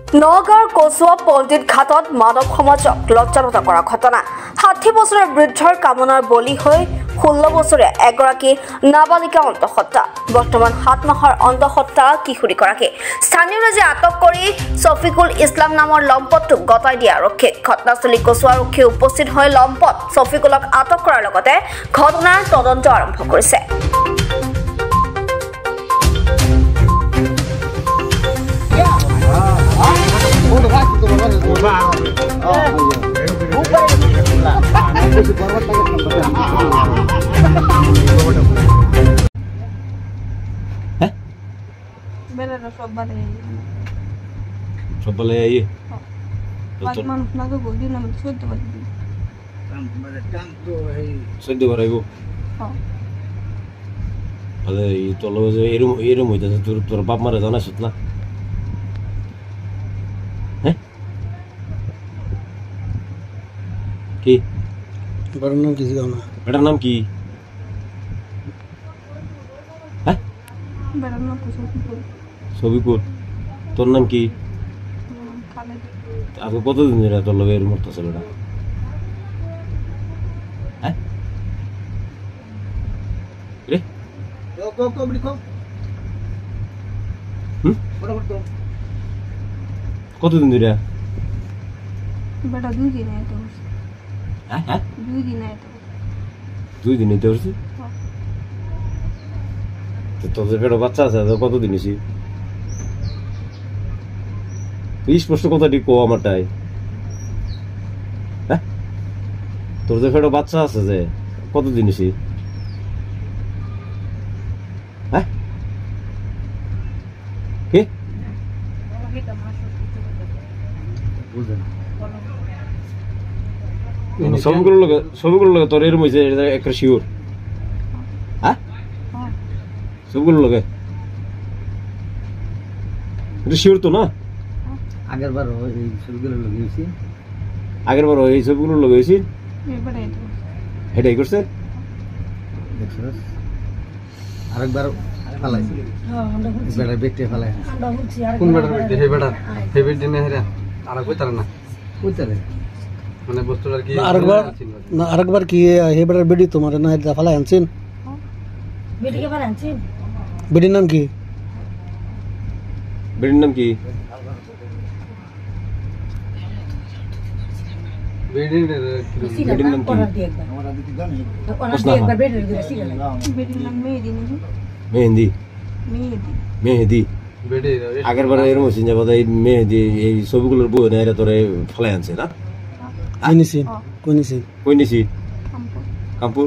নগাঁৱৰ কচুৱা পণ্ডিত ঘাটত মানৱ সমাজক লজ্জানত কৰা ঘটনা ৬০ বছৰৰ বৃদ্ধৰ কামনাৰ বলি হৈ ১৬ বছৰীয়া এগৰাকী নাবালিকা অন্তঃসত্ত্বা বৰ্তমান ৭ মাহৰ অন্তঃসত্ত্বা কিশোৰীগৰাকী স্থানীয় ৰাইজে আটক কৰি ছফিকুল ইছলাম নামৰ লম্পটটোক গতাই দিয়া আৰক্ষীক ঘটনাস্থলী কচুৱা আৰক্ষী উপস্থিত হৈ লম্পট ছফিকুলক আটক কৰাৰ লগতে ঘটনাৰ তদন্ত আৰম্ভ কৰিছে। তোর বাপ মারা জানাস না কি বেটার নাম কি জানা? বেটার নাম কি? হ্যাঁ বেটার নাম ছবিকুল। তোর নাম কি? আগে কতদিন ধরে তোর লগে এরকম করতেছে বেটা? হ্যাঁ রে কতদিন ধরে? বেটা 2 দিন আইতো। হ্যাঁ হ্যাঁ 2 দিন আইতো। 2 দিন আইতে পারছি? তো তোদের পেটে বাচ্চা আছে কতদিন এসি? তুই স্পষ্ট কথাটি কো আমারটাই। হ্যাঁ তোদের পেটে বাচ্চা আছে যে কতদিন এসি? হ্যাঁ কি সবগুলো লাগে তোর এরম হয়েছে একটা শিওর? হ্যাঁ সবগুলো লাগে এটা শিওর তো না? আগের বার এই ছবিগুলো লাগিয়েছি, আগের বার এই ছবিগুলো লাগাইছি এটাই করছে। আরেকবার ফালাইছি বেটা ব্যক্তি ফালাই কোন বেটার ব্যক্তি? হে বেটা হে ব্যক্তি না হেরা আর কই তার না কইতারে মানে বস্তুটার কি আরেকবার কি হে বেটার বেডি তোমার না এটা ফালাই আনছেন? বেডি কে ফালাই আনছেন? বেডির নাম কি? বেডির নাম কি? বেডির নাম কি? বেটির নাম মেহেদি নাকি? মেহেদি। মেহেদি মেহেদি বেডি আগের বার এরকম হয়েছে যে বোধ হয় মেহেদি এই ছবিগুলোর বই না এরা তোরে ফেলাই আনছে না? কইনিছি কইনিছি কই নিছি? কামপুর। কামপুর